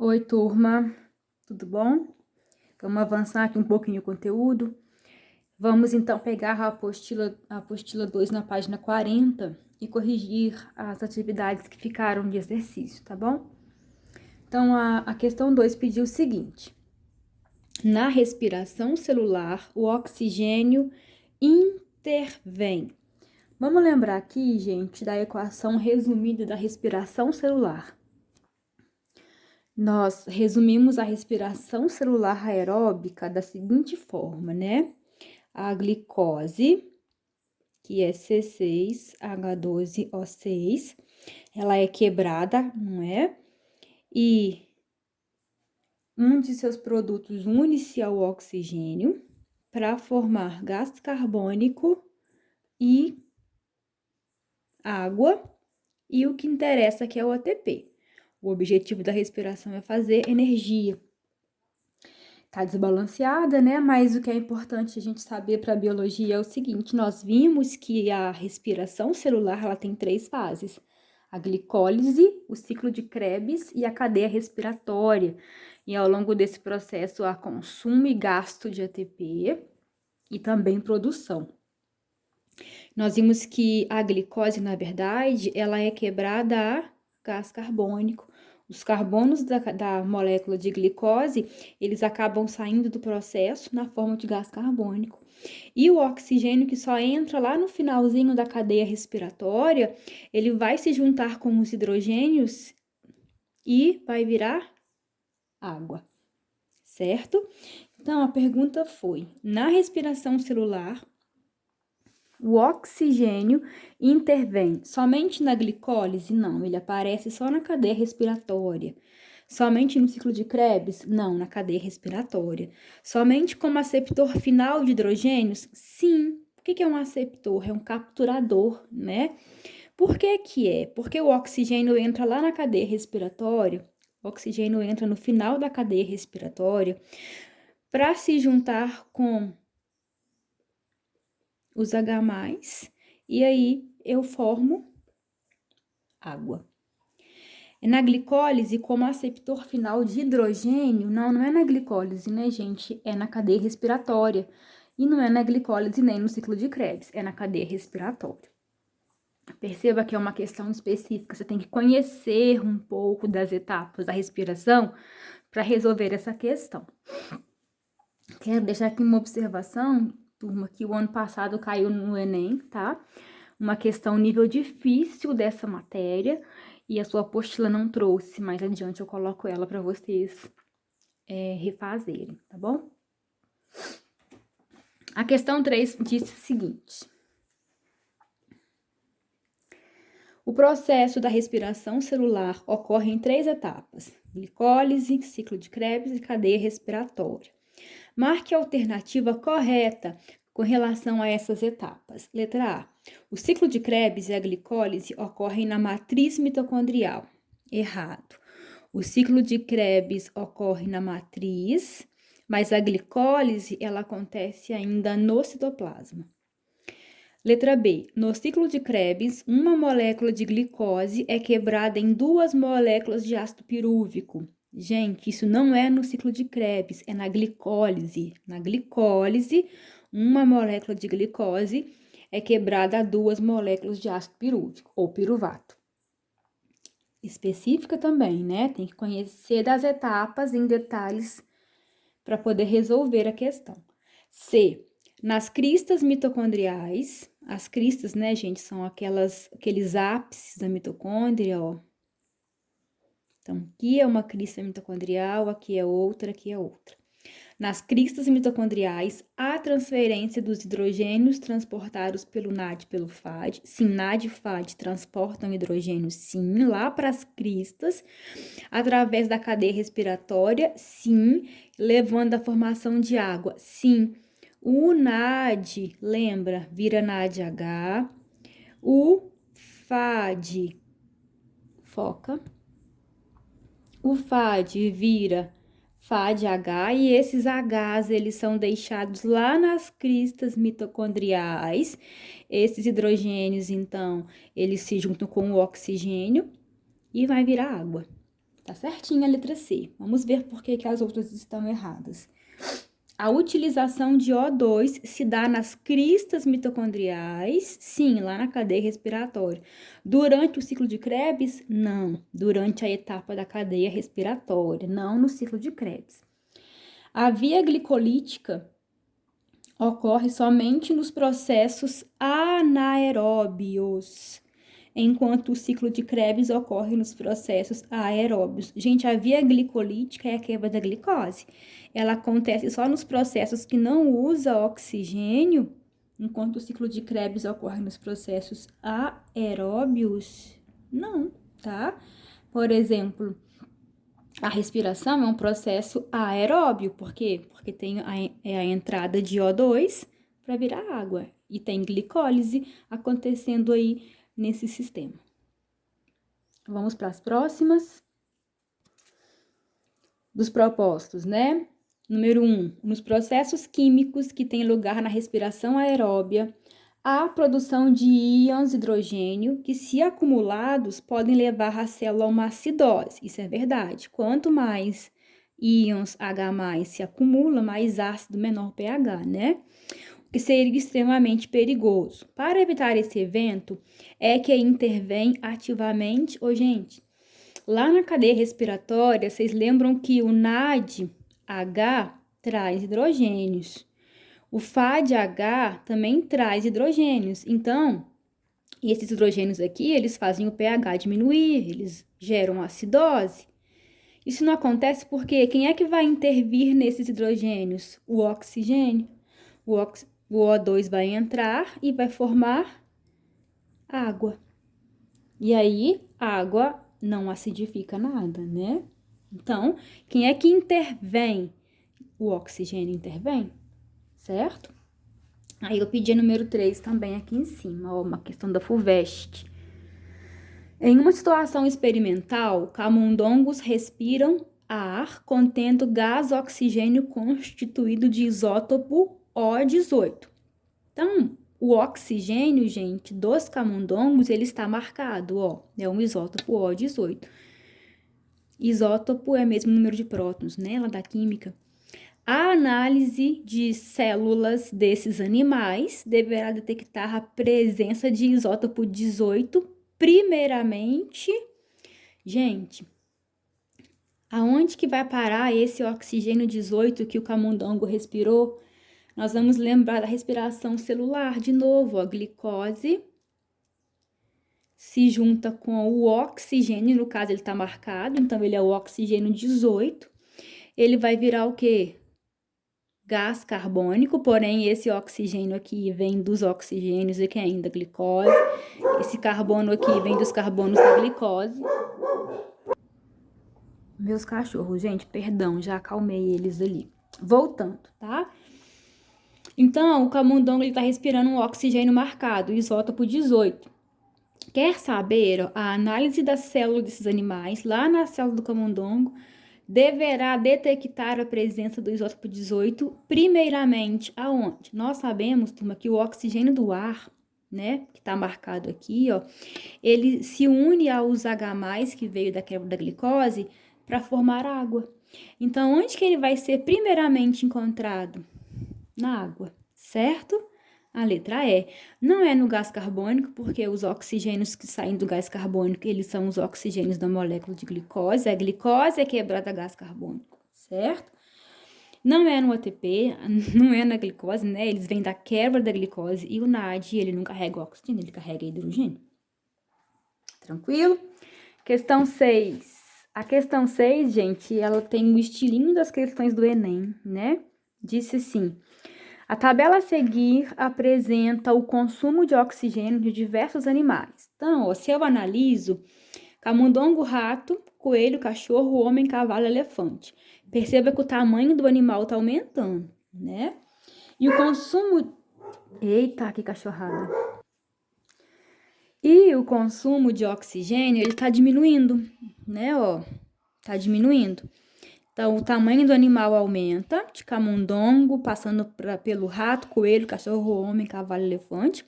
Oi, turma, tudo bom? Vamos avançar aqui um pouquinho o conteúdo. Vamos então pegar a apostila 2 na página 40 e corrigir as atividades que ficaram de exercício, tá bom? Então, a questão 2 pediu o seguinte: na respiração celular, o oxigênio intervém. Vamos lembrar aqui, gente, da equação resumida da respiração celular. Nós resumimos a respiração celular aeróbica da seguinte forma, né? A glicose, que é C6H12O6, ela é quebrada, não é? E um de seus produtos une-se ao oxigênio para formar gás carbônico e água, e o que interessa aqui é o ATP. O objetivo da respiração é fazer energia. Tá desbalanceada, né? Mas o que é importante a gente saber para a biologia é o seguinte: nós vimos que a respiração celular ela tem 3 fases: a glicólise, o ciclo de Krebs e a cadeia respiratória. E ao longo desse processo há consumo e gasto de ATP e também produção. Nós vimos que a glicose, na verdade, ela é quebrada a gás carbônico. Os carbonos da molécula de glicose, eles acabam saindo do processo na forma de gás carbônico. E o oxigênio, que só entra lá no finalzinho da cadeia respiratória, ele vai se juntar com os hidrogênios e vai virar água, certo? Então, a pergunta foi: na respiração celular, o oxigênio intervém somente na glicólise? Não, ele aparece só na cadeia respiratória. Somente no ciclo de Krebs? Não, na cadeia respiratória. Somente como aceptor final de hidrogênios? Sim. O que é um aceptor? É um capturador, né? Por que que é? Porque o oxigênio entra lá na cadeia respiratória, o oxigênio entra no final da cadeia respiratória para se juntar com os H+, e aí eu formo água. Na glicólise, como aceptor final de hidrogênio, não é na glicólise, né, gente? É na cadeia respiratória. E não é na glicólise nem no ciclo de Krebs, é na cadeia respiratória. Perceba que é uma questão específica, você tem que conhecer um pouco das etapas da respiração para resolver essa questão. Quero deixar aqui uma observação, turma, que o ano passado caiu no Enem, tá? Uma questão nível difícil dessa matéria, e a sua apostila não trouxe, mais adiante eu coloco ela para vocês refazerem, tá bom? A questão 3 diz o seguinte: o processo da respiração celular ocorre em 3 etapas: glicólise, ciclo de Krebs e cadeia respiratória. Marque a alternativa correta com relação a essas etapas. Letra A. O ciclo de Krebs e a glicólise ocorrem na matriz mitocondrial. Errado. O ciclo de Krebs ocorre na matriz, mas a glicólise ela acontece ainda no citoplasma. Letra B. No ciclo de Krebs, uma molécula de glicose é quebrada em 2 moléculas de ácido pirúvico. Gente, isso não é no ciclo de Krebs, é na glicólise. Na glicólise, uma molécula de glicose é quebrada a 2 moléculas de ácido pirúvico ou piruvato. Específica também, né? Tem que conhecer das etapas em detalhes para poder resolver a questão. C. Nas cristas mitocondriais, as cristas, né, gente, são aqueles ápices da mitocôndria, ó. Então, aqui é uma crista mitocondrial, aqui é outra, aqui é outra. Nas cristas mitocondriais, há transferência dos hidrogênios transportados pelo NAD e pelo FAD. Sim, NAD e FAD transportam hidrogênio, sim, lá para as cristas, através da cadeia respiratória, sim, levando à formação de água, sim. O NAD, lembra, vira NADH. O FAD, foca. O FAD vira FADH e esses Hs, eles são deixados lá nas cristas mitocondriais. Esses hidrogênios, então, eles se juntam com o oxigênio e vai virar água, Tá certinho a letra C. Vamos ver por que as outras estão erradas. A utilização de O2 se dá nas cristas mitocondriais, sim, lá na cadeia respiratória. Durante o ciclo de Krebs? Não. Durante a etapa da cadeia respiratória, não no ciclo de Krebs. A via glicolítica ocorre somente nos processos anaeróbios, enquanto o ciclo de Krebs ocorre nos processos aeróbios. Gente, a via glicolítica é a quebra da glicose. Ela acontece só nos processos que não usam oxigênio, enquanto o ciclo de Krebs ocorre nos processos aeróbios. Não, tá? Por exemplo, a respiração é um processo aeróbio. Por quê? Porque tem a entrada de O2 para virar água. E tem glicólise acontecendo aí nesse sistema. Vamos para as próximas. Dos propósitos, né? Número 1. Nos processos químicos que têm lugar na respiração aeróbia, há a produção de íons hidrogênio que, se acumulados, podem levar a célula a uma acidose. Isso é verdade. Quanto mais íons H+, se acumula, mais ácido, menor pH, né? O que seria extremamente perigoso. Para evitar esse evento, é que intervém ativamente... gente, lá na cadeia respiratória, vocês lembram que o NADH traz hidrogênios. O FADH também traz hidrogênios. Então, esses hidrogênios aqui, eles fazem o pH diminuir, eles geram acidose. Isso não acontece porque quem é que vai intervir nesses hidrogênios? O oxigênio. O O2 vai entrar e vai formar água. E aí, a água não acidifica nada, né? Então, quem é que intervém? O oxigênio intervém, certo? Aí eu pedi a número 3 também aqui em cima, ó, uma questão da FUVEST. Em uma situação experimental, camundongos respiram ar contendo gás oxigênio constituído de isótopo O18. Então, o oxigênio, gente, dos camundongos, ele está marcado, ó, é um isótopo O18. Isótopo é mesmo o número de prótons, né, lá da química. A análise de células desses animais deverá detectar a presença de isótopo 18, primeiramente. Gente, aonde que vai parar esse oxigênio 18 que o camundongo respirou? Nós vamos lembrar da respiração celular de novo, a glicose se junta com o oxigênio, no caso ele está marcado, então ele é o oxigênio 18. Ele vai virar o quê? Gás carbônico, porém esse oxigênio aqui vem dos oxigênios aqui ainda, glicose. Esse carbono aqui vem dos carbonos da glicose. Meus cachorros, gente, perdão, já acalmei eles ali. Voltando, tá? Então, o camundongo ele tá respirando um oxigênio marcado, isótopo 18. Quer saber, ó, a análise da célula desses animais, lá na célula do camundongo, deverá detectar a presença do isótopo 18, primeiramente, aonde? Nós sabemos, turma, que o oxigênio do ar, né, que tá marcado aqui, ó, ele se une aos H+, que veio da quebra da glicose, para formar água. Então, onde que ele vai ser primeiramente encontrado? Na água, certo? A letra E. Não é no gás carbônico, porque os oxigênios que saem do gás carbônico, eles são os oxigênios da molécula de glicose. A glicose é quebrada a gás carbônico, certo? Não é no ATP, não é na glicose, né? Eles vêm da quebra da glicose. E o NAD, ele não carrega oxigênio, ele carrega hidrogênio. Tranquilo? Questão 6. A questão 6, gente, ela tem o estilinho das questões do Enem, né? Disse assim: a tabela a seguir apresenta o consumo de oxigênio de diversos animais. Então, ó, se eu analiso camundongo, rato, coelho, cachorro, homem, cavalo, elefante. Perceba que o tamanho do animal está aumentando, né? E o consumo... Eita, que cachorrada! E o consumo de oxigênio, ele está diminuindo, né, ó? Tá diminuindo. Então, o tamanho do animal aumenta, de camundongo, passando pelo rato, coelho, cachorro, homem, cavalo, elefante.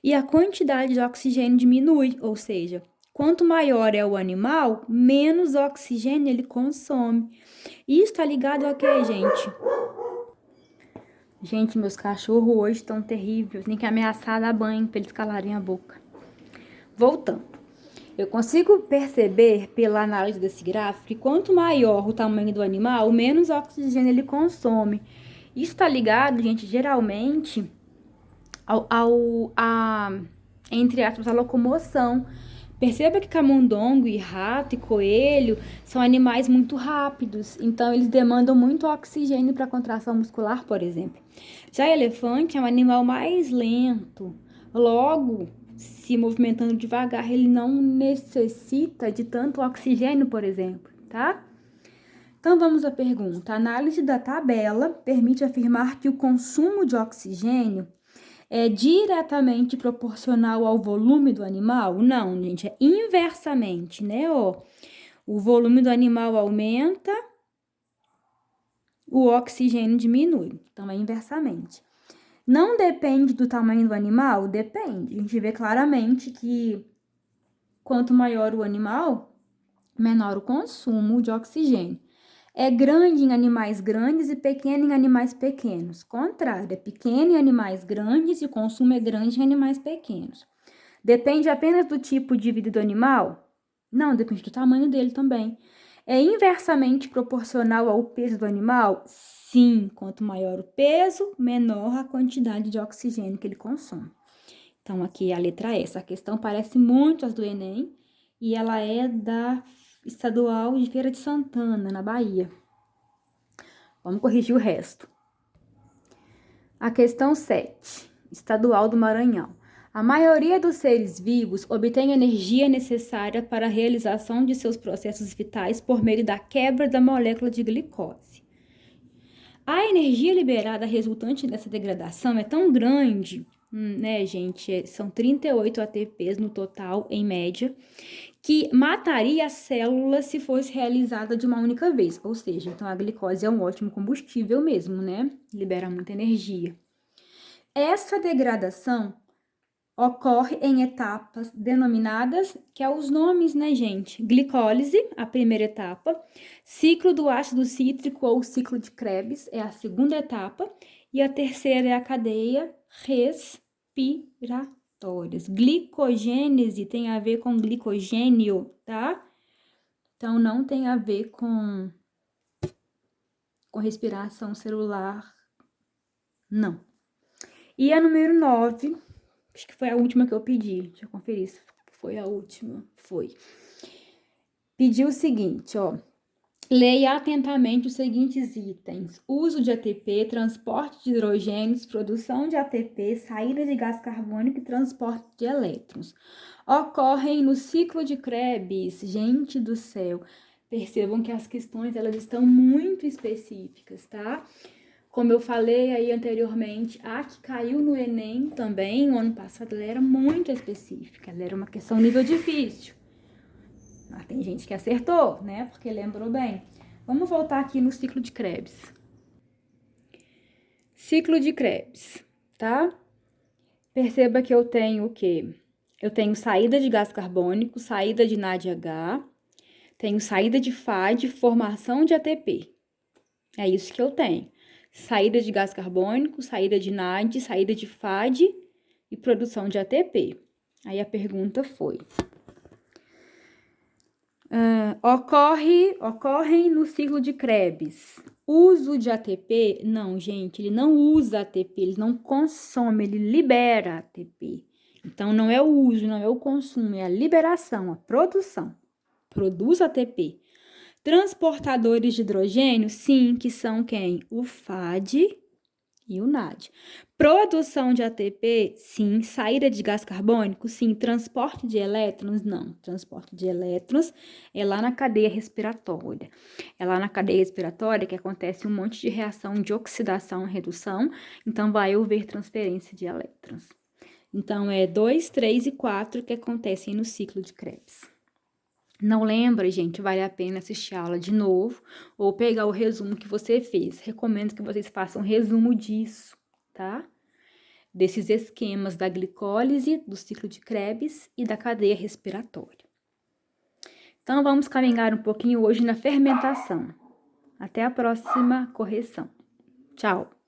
E a quantidade de oxigênio diminui, ou seja, Quanto maior é o animal, menos oxigênio ele consome. Isso tá ligado a quê, gente? Gente, meus cachorros hoje estão terríveis. Tem que ameaçar dar banho pra eles calarem a boca. Voltando. Eu consigo perceber pela análise desse gráfico que quanto maior o tamanho do animal, menos oxigênio ele consome. Isso está ligado, gente, geralmente entre aspas, a locomoção. Perceba que camundongo e rato e coelho são animais muito rápidos, então eles demandam muito oxigênio para contração muscular, por exemplo. Já elefante é um animal mais lento, logo se movimentando devagar, ele não necessita de tanto oxigênio, por exemplo, tá? Então vamos à pergunta. A análise da tabela permite afirmar que o consumo de oxigênio é diretamente proporcional ao volume do animal? Não, gente, é inversamente, né? Ó, o volume do animal aumenta, o oxigênio diminui. Então, é inversamente. Não depende do tamanho do animal? Depende. A gente vê claramente que quanto maior o animal, menor o consumo de oxigênio. É grande em animais grandes e pequeno em animais pequenos. Contrário, é pequeno em animais grandes e o consumo é grande em animais pequenos. Depende apenas do tipo de vida do animal? Não, depende do tamanho dele também. É inversamente proporcional ao peso do animal? Sim, quanto maior o peso, menor a quantidade de oxigênio que ele consome. Então, aqui é a letra S. A questão parece muito as do Enem e ela é da Estadual de Feira de Santana, na Bahia. Vamos corrigir o resto. A questão 7, Estadual do Maranhão. A maioria dos seres vivos obtém energia necessária para a realização de seus processos vitais por meio da quebra da molécula de glicose. A energia liberada resultante dessa degradação é tão grande, né, gente? São 38 ATPs no total, em média, que mataria as células se fosse realizada de uma única vez. Ou seja, então a glicose é um ótimo combustível mesmo, né? Libera muita energia. Essa degradação ocorre em etapas denominadas, que é os nomes, né, gente? Glicólise, a primeira etapa, ciclo do ácido cítrico ou ciclo de Krebs, é a segunda etapa, e a terceira é a cadeia respiratória. Glicogênese tem a ver com glicogênio, tá? Então, não tem a ver com respiração celular, não. E a número 9, acho que foi a última que eu pedi. Deixa eu conferir se foi a última. Foi. Pediu o seguinte, ó. Leia atentamente os seguintes itens: uso de ATP, transporte de hidrogênios, produção de ATP, saída de gás carbônico e transporte de elétrons. Ocorrem no ciclo de Krebs. Gente do céu. Percebam que as questões, elas estão muito específicas, tá? Como eu falei aí anteriormente, a que caiu no Enem também, no ano passado, ela era muito específica, ela era uma questão nível difícil. Mas tem gente que acertou, né? Porque lembrou bem. Vamos voltar aqui no ciclo de Krebs. Ciclo de Krebs, tá? Perceba que eu tenho o quê? Eu tenho saída de gás carbônico, saída de NADH, tenho saída de FAD, formação de ATP. É isso que eu tenho. Saída de gás carbônico, saída de NAD, saída de FAD e produção de ATP. Aí a pergunta foi: ocorrem no ciclo de Krebs uso de ATP? Não, gente, ele não usa ATP, ele não consome, ele libera ATP. Então, não é o uso, não é o consumo, é a liberação, a produção. Produz ATP. Transportadores de hidrogênio, sim, que são quem? O FAD e o NAD. Produção de ATP, sim. Saída de gás carbônico, sim. Transporte de elétrons, não. Transporte de elétrons é lá na cadeia respiratória. É lá na cadeia respiratória que acontece um monte de reação de oxidação e redução, então vai haver transferência de elétrons. Então, é 2, 3 e 4 que acontecem no ciclo de Krebs. Não lembra, gente, vale a pena assistir a aula de novo ou pegar o resumo que você fez. Recomendo que vocês façam um resumo disso, tá? Desses esquemas da glicólise, do ciclo de Krebs e da cadeia respiratória. Então, vamos caminhar um pouquinho hoje na fermentação. Até a próxima correção. Tchau!